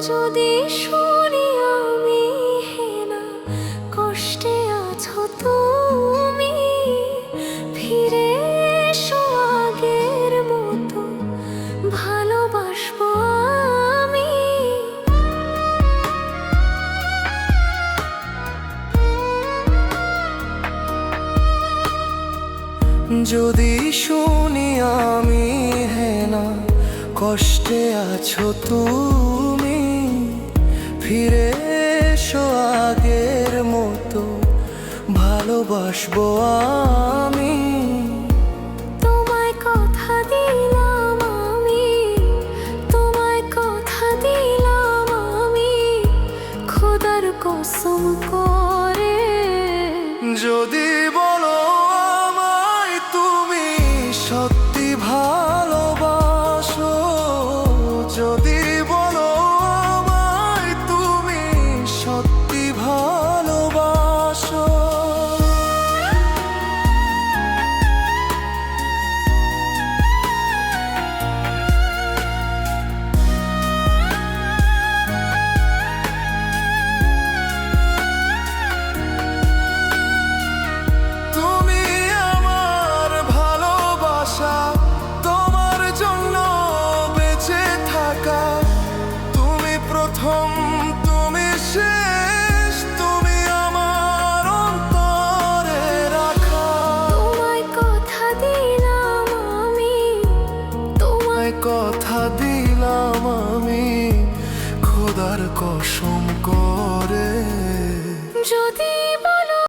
যদি শুনি আমি হেনা কষ্টে আছো তুমি, ফিরে এসো আগের মতো ভালোবাসবো আমি। যদি শুনি আমি হেনা কষ্টে আছো তুমি, ফিরে এসো আগের মতো ভালোবাসবো আমি। তোমায় কথা দিলাম আমি, তোমায় কথা দিলাম আমি, খোদার কসম করে। যদি